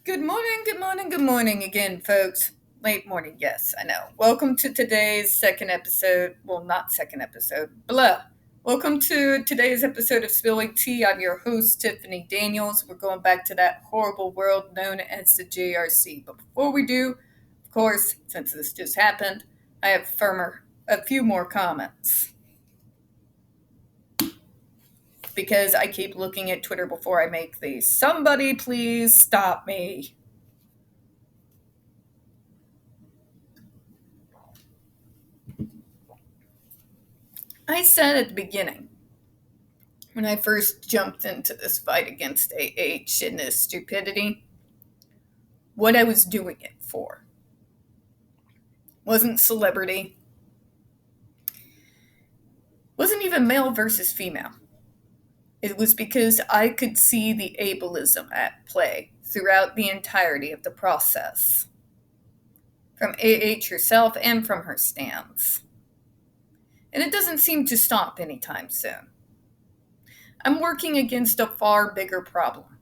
Good morning, good morning, good morning again, folks. Late morning, yes, I know. Welcome to today's second episode. Well, not second episode, blah. Welcome to today's episode of Spilling Tea. I'm your host, Tiffany Daniels. We're going back to that horrible world known as the JRC. But before we do, of course, since this just happened, I have a few more comments. Because I keep looking at Twitter before I make these. Somebody please stop me. I said at the beginning, when I first jumped into this fight against AH and this stupidity, what I was doing it for. Wasn't celebrity. Wasn't even male versus female. It was because I could see the ableism at play throughout the entirety of the process. From AH herself and from her stance. And it doesn't seem to stop anytime soon. I'm working against a far bigger problem.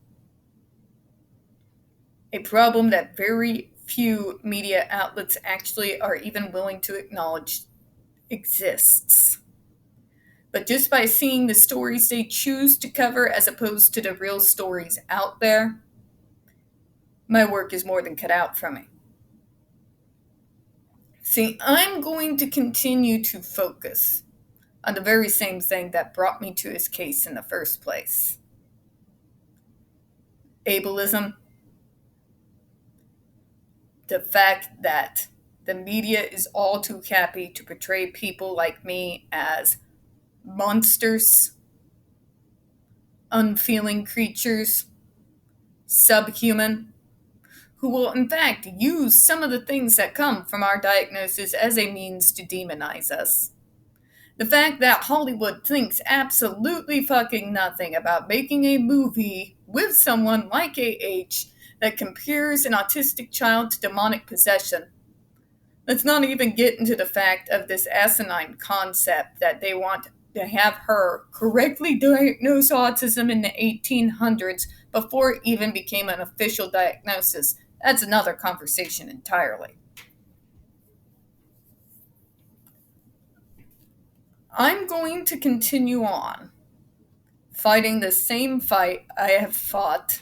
A problem that very few media outlets actually are even willing to acknowledge exists. But just by seeing the stories they choose to cover as opposed to the real stories out there, my work is more than cut out for me. See, I'm going to continue to focus on the very same thing that brought me to his case in the first place. Ableism. The fact that the media is all too happy to portray people like me as monsters, unfeeling creatures, subhuman, who will in fact use some of the things that come from our diagnosis as a means to demonize us. The fact that Hollywood thinks absolutely fucking nothing about making a movie with someone like AH that compares an autistic child to demonic possession. Let's not even get into the fact of this asinine concept that they want to have her correctly diagnose autism in the 1800s before it even became an official diagnosis. That's another conversation entirely. I'm going to continue on fighting the same fight I have fought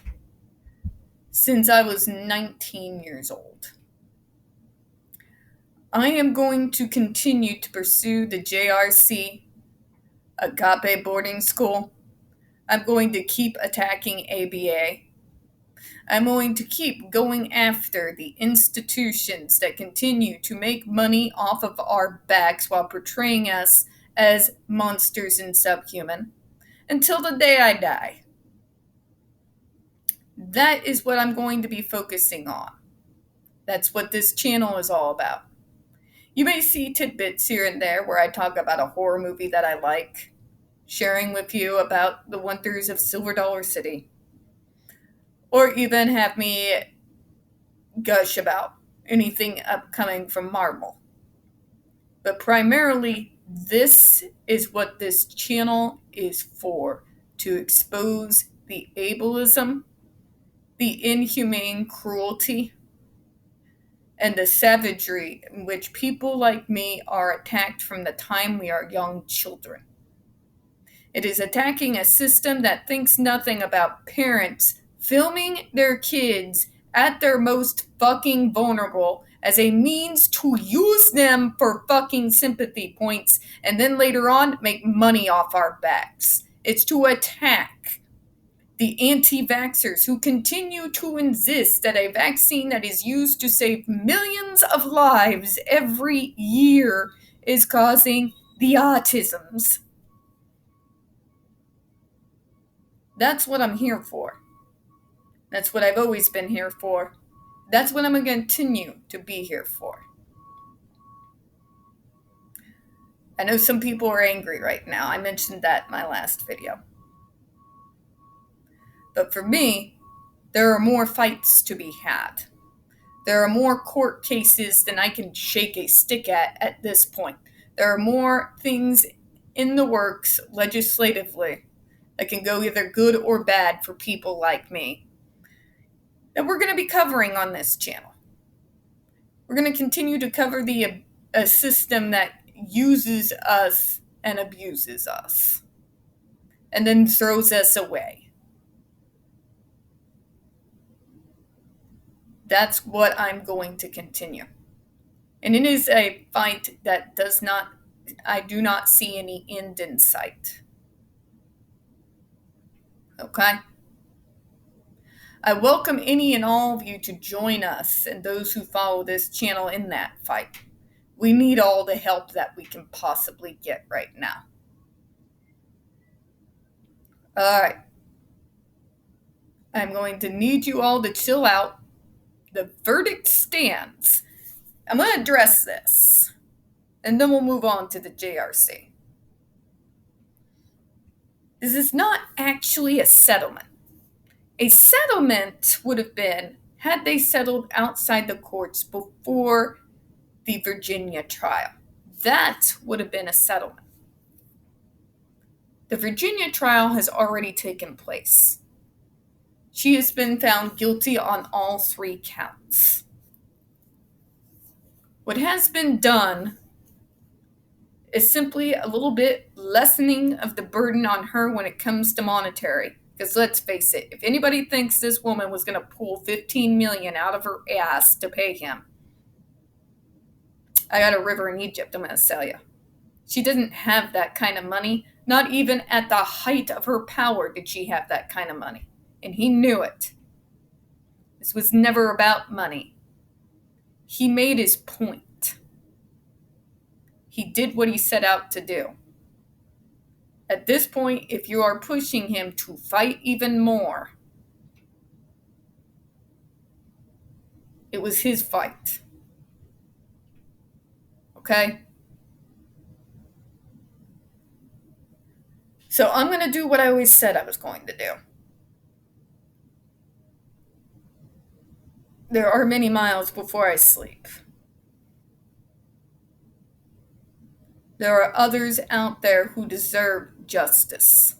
since I was 19 years old. I am going to continue to pursue the JRC, Agape boarding school. I'm going to keep attacking ABA. I'm going to keep going after the institutions that continue to make money off of our backs while portraying us as monsters and subhuman until the day I die. That is what I'm going to be focusing on. That's what this channel is all about. You may see tidbits here and there where I talk about a horror movie that I like, sharing with you about the wonders of Silver Dollar City, or even have me gush about anything upcoming from Marvel. But primarily, this is what this channel is for, to expose the ableism, the inhumane cruelty, and the savagery in which people like me are attacked from the time we are young children. It is attacking a system that thinks nothing about parents filming their kids at their most fucking vulnerable as a means to use them for fucking sympathy points and then later on make money off our backs. It's to attack the anti-vaxxers who continue to insist that a vaccine that is used to save millions of lives every year is causing the autisms. That's what I'm here for. That's what I've always been here for. That's what I'm going to continue to be here for. I know some people are angry right now. I mentioned that in my last video. But for me, there are more fights to be had. There are more court cases than I can shake a stick at this point. There are more things in the works legislatively that can go either good or bad for people like me. that we're going to be covering on this channel. We're going to continue to cover a system that uses us and abuses us and then throws us away. That's what I'm going to continue. And it is a fight that I do not see any end in sight. Okay? I welcome any and all of you to join us and those who follow this channel in that fight. We need all the help that we can possibly get right now. All right. I'm going to need you all to chill out. The verdict stands. I'm going to address this, and then we'll move on to the JRC. This is not actually a settlement. A settlement would have been had they settled outside the courts before the Virginia trial. That would have been a settlement. The Virginia trial has already taken place. She has been found guilty on all 3 counts. What has been done is simply a little bit lessening of the burden on her when it comes to monetary. Because let's face it, if anybody thinks this woman was going to pull $15 million out of her ass to pay him, I got a river in Egypt, I'm going to tell you. She doesn't have that kind of money. Not even at the height of her power did she have that kind of money. And he knew it. This was never about money. He made his point. He did what he set out to do. At this point, if you are pushing him to fight even more, it was his fight. Okay? So I'm going to do what I always said I was going to do. There are many miles before I sleep. There are others out there who deserve justice.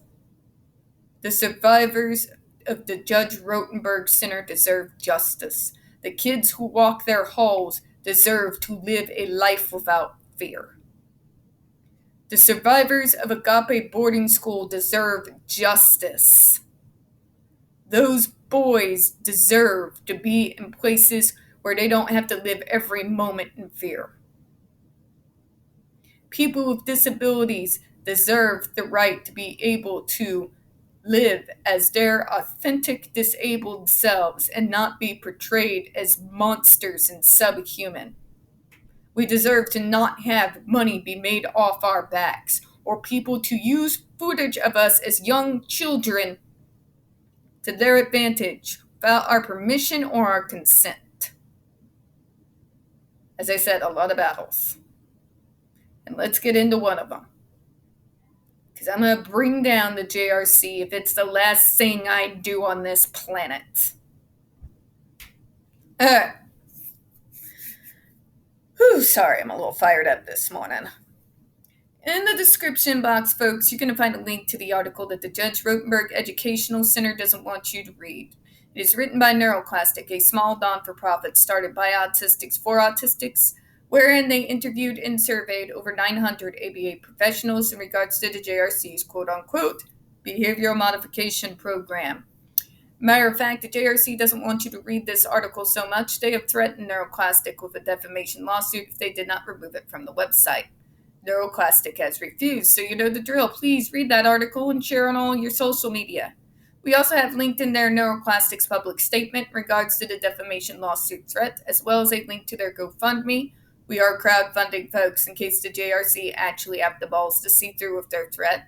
The survivors of the Judge Rotenberg Center deserve justice. The kids who walk their halls deserve to live a life without fear. The survivors of Agape boarding school deserve justice. Those boys deserve to be in places where they don't have to live every moment in fear. People with disabilities deserve the right to be able to live as their authentic disabled selves and not be portrayed as monsters and subhuman. We deserve to not have money be made off our backs or people to use footage of us as young children to their advantage without our permission or our consent. As I said, a lot of battles. And let's get into one of them. Because I'm going to bring down the JRC if it's the last thing I do on this planet. Sorry, I'm a little fired up this morning. In the description box, folks, you're going to find a link to the article that the Judge Rotenberg Educational Center doesn't want you to read. It is written by NeuroClastic, a small non-for-profit started by autistics for autistics, wherein they interviewed and surveyed over 900 ABA professionals in regards to the JRC's quote-unquote behavioral modification program. Matter of fact, the JRC doesn't want you to read this article so much, they have threatened NeuroClastic with a defamation lawsuit if they did not remove it from the website. NeuroClastic has refused, so you know the drill. Please read that article and share on all your social media. We also have linked in there NeuroClastic's public statement in regards to the defamation lawsuit threat, as well as a link to their GoFundMe. We are crowdfunding, folks, in case the JRC actually have the balls to see through with their threat.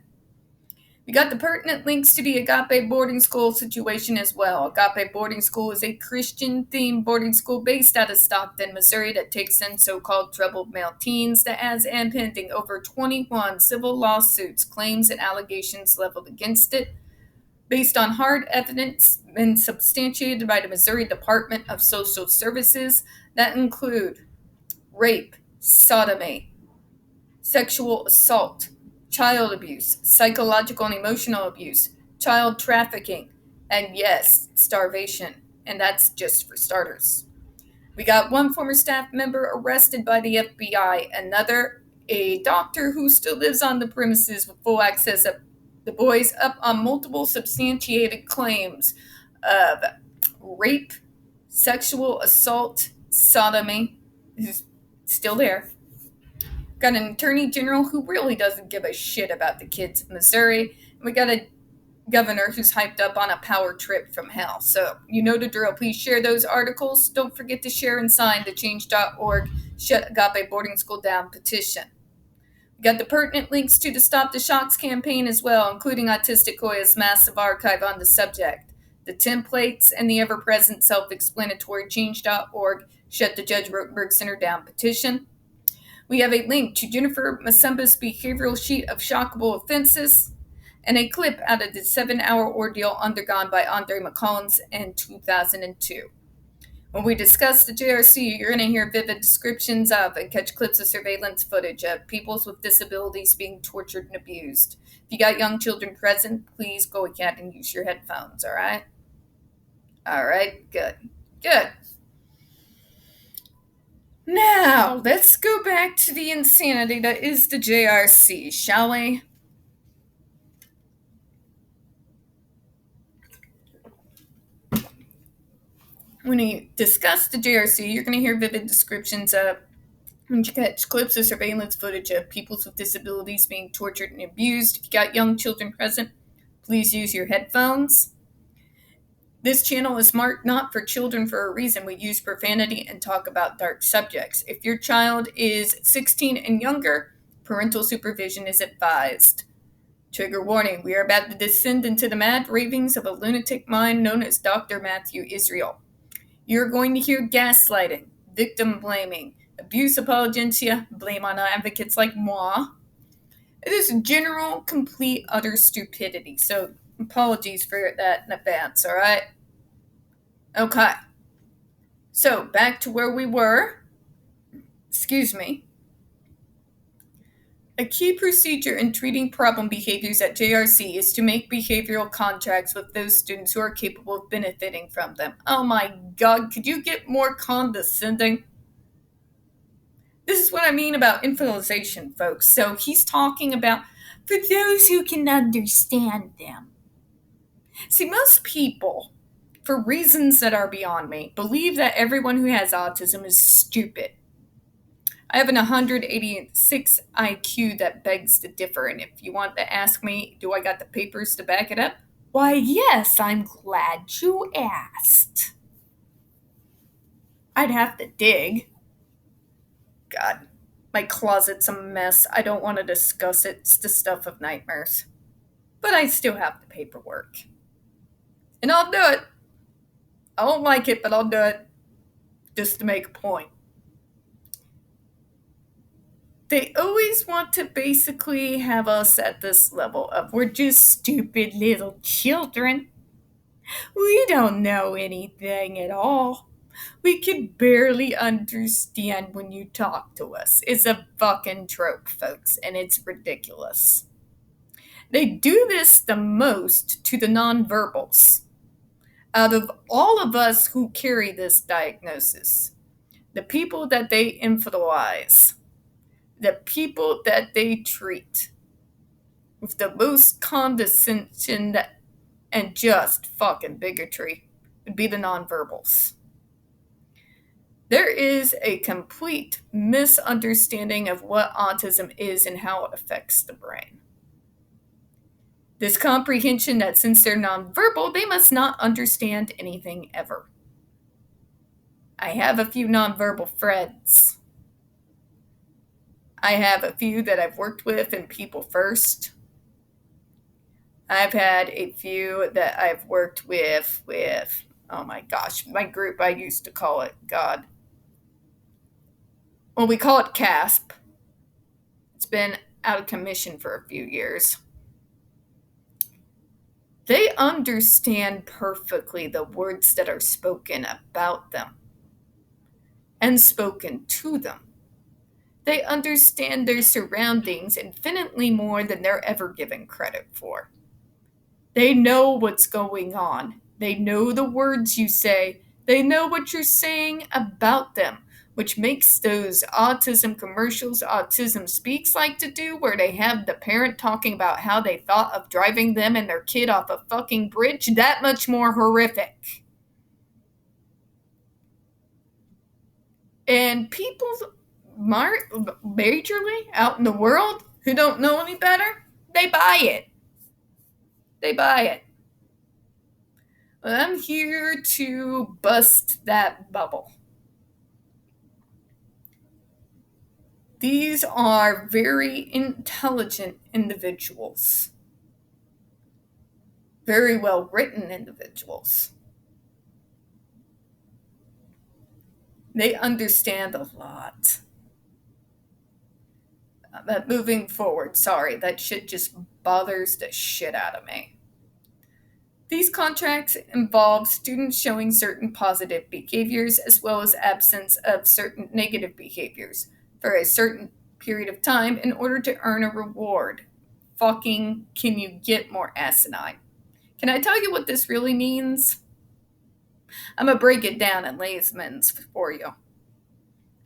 We got the pertinent links to the Agape boarding school situation as well. Agape boarding school is a Christian-themed boarding school based out of Stockton, Missouri that takes in so-called troubled male teens that has and pending over 21 civil lawsuits, claims, and allegations leveled against it based on hard evidence and substantiated by the Missouri Department of Social Services that include rape, sodomy, sexual assault, child abuse, psychological and emotional abuse, child trafficking, and yes, starvation. and that's just for starters. We got one former staff member arrested by the FBI, another, a doctor who still lives on the premises with full access of the boys, up on multiple substantiated claims of rape, sexual assault, sodomy, who's still there. Got an attorney general who really doesn't give a shit about the kids of Missouri. And we got a governor who's hyped up on a power trip from hell. So, you know the drill. Please share those articles. Don't forget to share and sign the change.org Shut Agape Boarding School Down petition. We got the pertinent links to the Stop the Shocks campaign as well, including Autistic Hoya's massive archive on the subject, the templates, and the ever-present self-explanatory change.org Shut the Judge Rotenberg Center Down petition. We have a link to Jennifer Masumba's behavioral sheet of shockable offenses, and a clip out of the 7-hour ordeal undergone by Andre McCollins in 2002. When we discuss the JRC, you're going to hear vivid descriptions of and catch clips of surveillance footage of peoples with disabilities being tortured and abused. If you got young children present, please go ahead and use your headphones, all right? All right, good. Good. Now, let's go back to the insanity that is the JRC, shall we? When you discuss the JRC, you're going to hear vivid descriptions of and you catch clips of surveillance footage of peoples with disabilities being tortured and abused. If you got young children present, please use your headphones. This channel is marked not for children for a reason. We use profanity and talk about dark subjects. If your child is 16 and younger, parental supervision is advised. Trigger warning, we are about to descend into the mad ravings of a lunatic mind known as Dr. Matthew Israel. You're going to hear gaslighting, victim blaming, abuse apologencia, blame on advocates like moi. It is general, complete, utter stupidity. So apologies for that in advance, all right? Okay. So back to where we were. Excuse me. A key procedure in treating problem behaviors at JRC is to make behavioral contracts with those students who are capable of benefiting from them. Oh my God, could you get more condescending? This is what I mean about infantilization, folks. So he's talking about for those who can understand them. See, most people, for reasons that are beyond me, believe that everyone who has autism is stupid. I have an 186 IQ that begs to differ, and if you want to ask me, do I got the papers to back it up? Why, yes, I'm glad you asked. I'd have to dig. God, my closet's a mess. I don't want to discuss it. It's the stuff of nightmares. But I still have the paperwork. And I'll do it. I don't like it, but I'll do it just to make a point. They always want to basically have us at this level of we're just stupid little children. We don't know anything at all. We can barely understand when you talk to us. It's a fucking trope, folks, and it's ridiculous. They do this the most to the nonverbals. Out of all of us who carry this diagnosis, the people that they infantilize, the people that they treat with the most condescension and just fucking bigotry would be the nonverbals. There is a complete misunderstanding of what autism is and how it affects the brain. This comprehension that since they're nonverbal, they must not understand anything ever. I have a few nonverbal friends. I have a few that I've worked with in People First. I've had a few that I've worked with, oh my gosh, my group, I used to call it, God. Well, we call it CASP. It's been out of commission for a few years. They understand perfectly the words that are spoken about them and spoken to them. They understand their surroundings infinitely more than they're ever given credit for. They know what's going on They know the words you say. They know what you're saying about them, which makes those autism commercials Autism Speaks like to do, where they have the parent talking about how they thought of driving them and their kid off a fucking bridge, that much more horrific. And people majorly out in the world who don't know any better, they buy it. They buy it. But I'm here to bust that bubble. These are very intelligent individuals. Very well written individuals. They understand a lot. But moving forward, sorry, that shit just bothers the shit out of me. These contracts involve students showing certain positive behaviors as well as absence of certain negative behaviors for a certain period of time in order to earn a reward. Fucking can you get more asinine? Can I tell you what this really means? I'm going to break it down in layman's for you.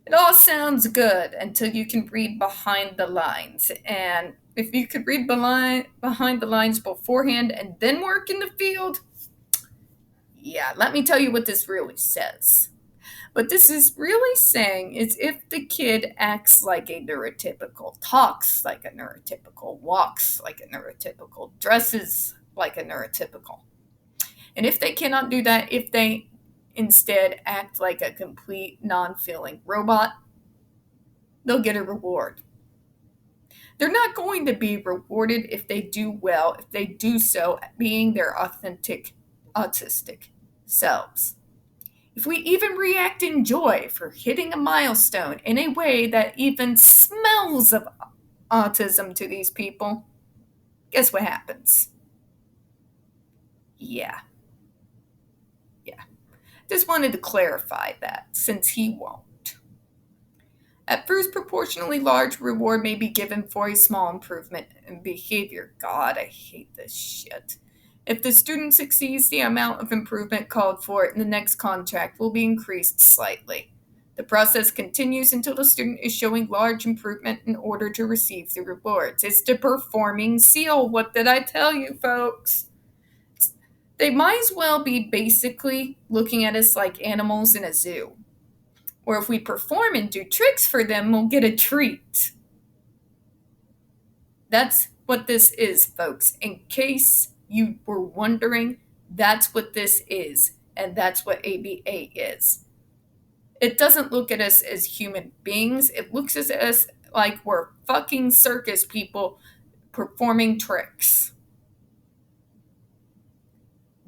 It all sounds good until you can read behind the lines. And if you could read behind the lines beforehand and then work in the field, yeah, let me tell you what this really says. What this is really saying is if the kid acts like a neurotypical, talks like a neurotypical, walks like a neurotypical, dresses like a neurotypical, and if they cannot do that, if they instead act like a complete non-feeling robot, they'll get a reward. They're not going to be rewarded if they do well, if they do so being their authentic autistic selves. If we even react in joy for hitting a milestone in a way that even smells of autism to these people, guess what happens? Yeah. Just wanted to clarify that, since he won't. At first, proportionally large reward may be given for a small improvement in behavior. God, I hate this shit. If the student succeeds, the amount of improvement called for in the next contract will be increased slightly. The process continues until the student is showing large improvement in order to receive the rewards. It's the performing seal. What did I tell you, folks? They might as well be basically looking at us like animals in a zoo. Or if we perform and do tricks for them, we'll get a treat. That's what this is, folks. In case you were wondering, that's what this is. And that's what ABA is. It doesn't look at us as human beings. It looks at us like we're fucking circus people performing tricks.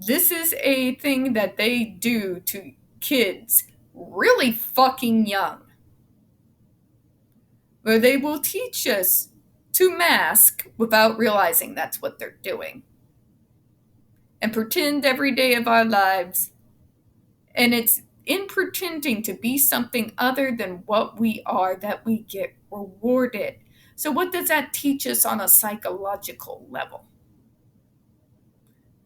This is a thing that they do to kids really fucking young, where they will teach us to mask without realizing that's what they're doing, and pretend every day of our lives. And it's in pretending to be something other than what we are that we get rewarded. So what does that teach us on a psychological level?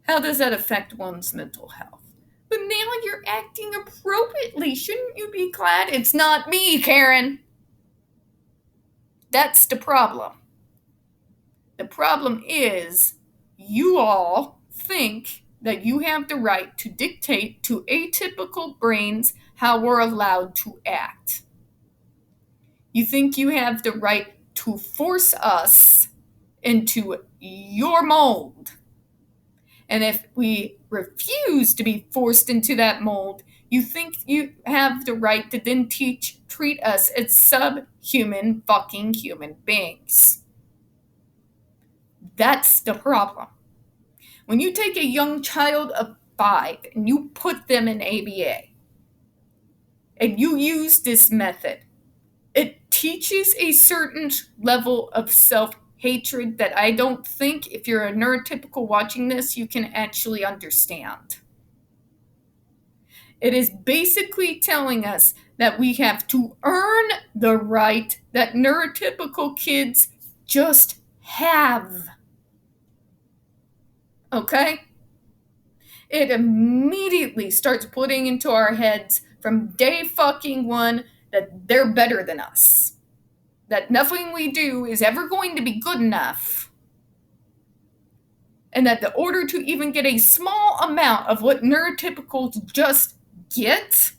How does that affect one's mental health? But now you're acting appropriately. Shouldn't you be glad? It's not me, Karen. That's the problem. The problem is you all think that you have the right to dictate to atypical brains how we're allowed to act. You think you have the right to force us into your mold. And if we refuse to be forced into that mold, you think you have the right to then treat us as subhuman fucking human beings. That's the problem. When you take a young child of 5 and you put them in ABA, and you use this method, it teaches a certain level of self-hatred that I don't think, if you're a neurotypical watching this, you can actually understand. It is basically telling us that we have to earn the right that neurotypical kids just have. Okay? it immediately starts putting into our heads from day fucking one that they're better than us. That nothing we do is ever going to be good enough. And that in order to even get a small amount of what neurotypicals just get,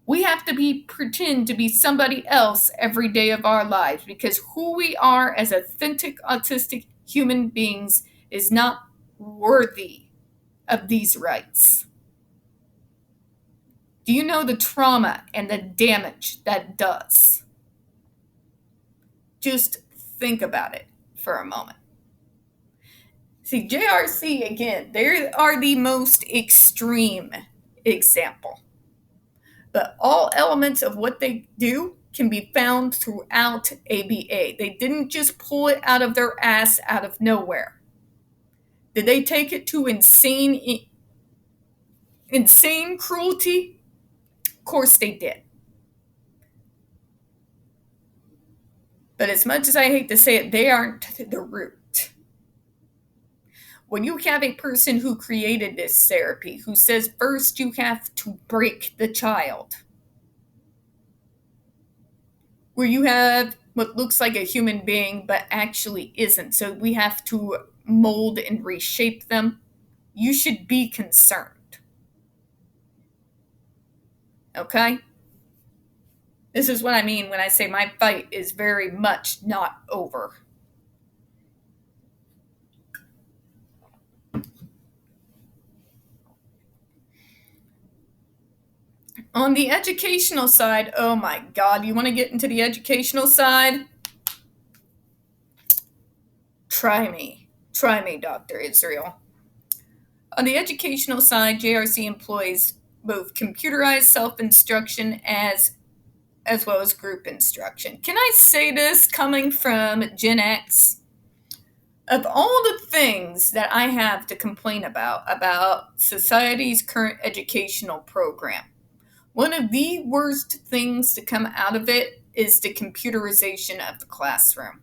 we have to pretend to be somebody else every day of our lives, because who we are as authentic autistic human beings is not worthy of these rights. Do you know the trauma and the damage that does? Just think about it for a moment. See, JRC, again, they are the most extreme example. But all elements of what they do can be found throughout ABA. They didn't just pull it out of their ass out of nowhere. Did they take it to insane cruelty? Of course they did. But as much as I hate to say it, they aren't the root. When you have a person who created this therapy, who says first you have to break the child, where you have what looks like a human being but actually isn't, so we have to mold and reshape them, you should be concerned. Okay? This is what I mean when I say my fight is very much not over. On the educational side, oh my God, you want to get into the educational side? Try me, Dr. Israel. On the educational side, JRC employs both computerized self-instruction as well as group instruction. Can I say this coming from Gen X? Of all the things that I have to complain about society's current educational program, one of the worst things to come out of it is the computerization of the classroom.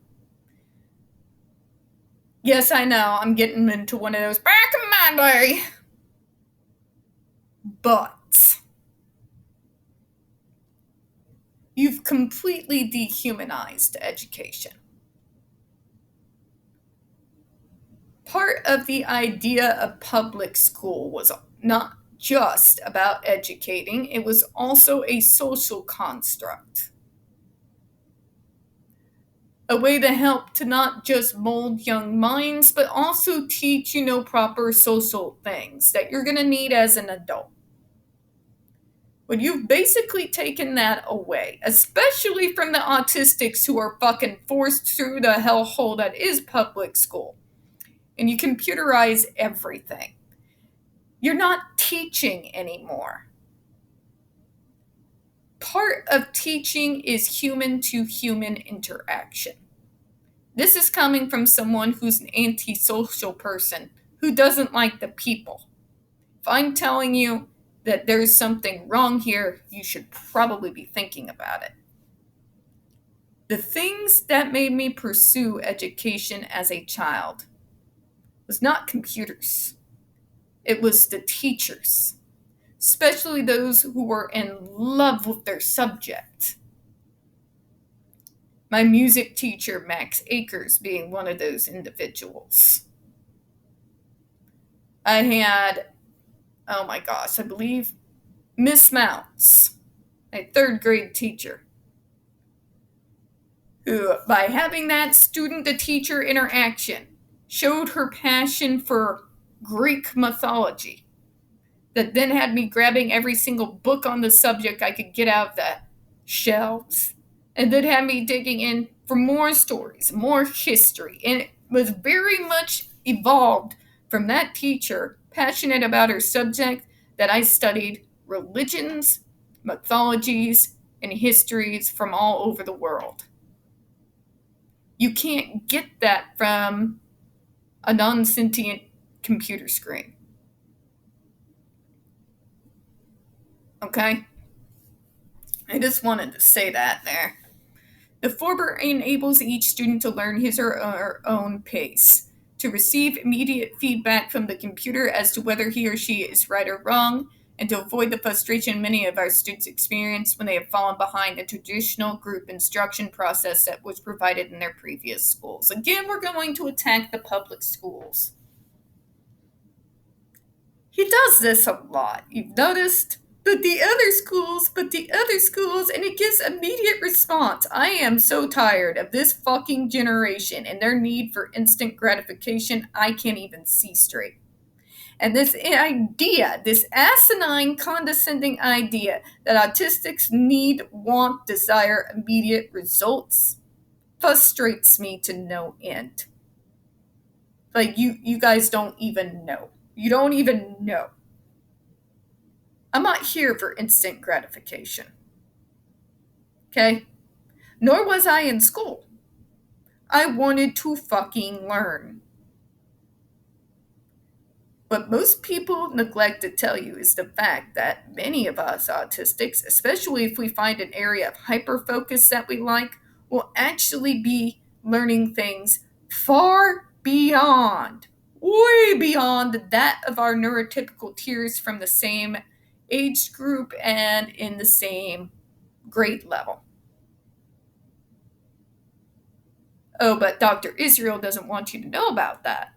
Yes, I know, I'm getting into one of those back in my day. But you've completely dehumanized education. Part of the idea of public school was not just about educating, it was also a social construct. A way to help to not just mold young minds, but also teach, proper social things that you're going to need as an adult. When you've basically taken that away, especially from the autistics who are fucking forced through the hellhole that is public school, and you computerize everything, you're not teaching anymore. Part of teaching is human-to-human interaction. This is coming from someone who's an antisocial person who doesn't like the people. If I'm telling you that there's something wrong here, you should probably be thinking about it. The things that made me pursue education as a child was not computers. It was the teachers, especially those who were in love with their subject. My music teacher, Max Akers, being one of those individuals. I had, oh my gosh, I believe Miss Mounts, my third grade teacher, who, by having that student-to-teacher interaction, showed her passion for Greek mythology, that then had me grabbing every single book on the subject I could get out of the shelves, and then had me digging in for more stories, more history. And it was very much evolved from that teacher, passionate about her subject, that I studied religions, mythologies, and histories from all over the world. You can't get that from a non-sentient computer screen. Okay? I just wanted to say that there. The former enables each student to learn his or her own pace, to receive immediate feedback from the computer as to whether he or she is right or wrong, and to avoid the frustration many of our students experience when they have fallen behind the traditional group instruction process that was provided in their previous schools. Again, we're going to attack the public schools. He does this a lot, you've noticed. But the other schools, and it gives immediate response. I am so tired of this fucking generation and their need for instant gratification, I can't even see straight. And this idea, this asinine, condescending idea that autistics need, want, desire immediate results frustrates me to no end. Like, you guys don't even know. You don't even know. I'm not here for instant gratification. Okay? Nor was I in school. I wanted to fucking learn. What most people neglect to tell you is the fact that many of us autistics, especially if we find an area of hyper-focus that we like, will actually be learning things far beyond, way beyond that of our neurotypical peers from the same age group and in the same grade level. Oh, but Dr. Israel doesn't want you to know about that.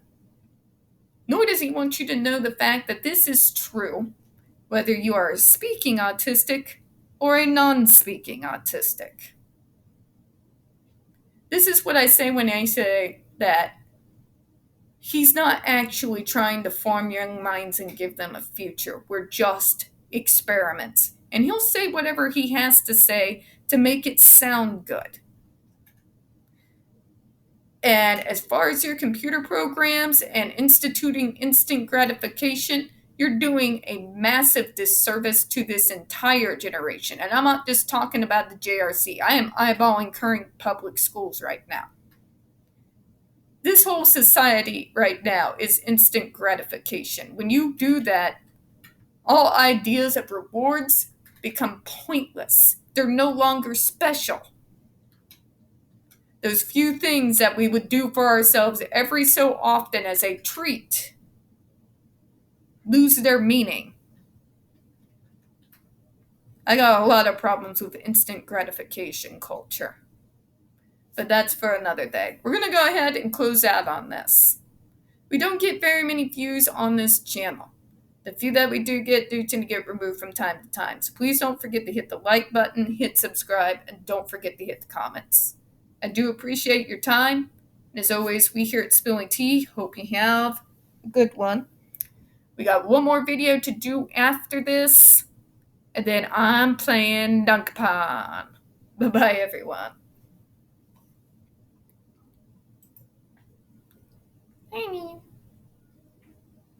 Nor does he want you to know the fact that this is true, whether you are a speaking autistic or a non-speaking autistic. This is what I say when I say that he's not actually trying to form young minds and give them a future. We're just experiments. And he'll say whatever he has to say to make it sound good. And as far as your computer programs and instituting instant gratification, you're doing a massive disservice to this entire generation. And I'm not just talking about the JRC. I am eyeballing current public schools right now. This whole society right now is instant gratification. When you do that, all ideas of rewards become pointless. They're no longer special. Those few things that we would do for ourselves every so often as a treat lose their meaning. I got a lot of problems with instant gratification culture. But that's for another day. We're going to go ahead and close out on this. We don't get very many views on this channel. The few that we do get tend to get removed from time to time. So please don't forget to hit the like button, hit subscribe, and don't forget to hit the comments. I do appreciate your time. And as always, we here at Spilling Tea hope you have a good one. We got one more video to do after this. And then I'm playing Dunk Pong. Bye-bye, everyone. Bye.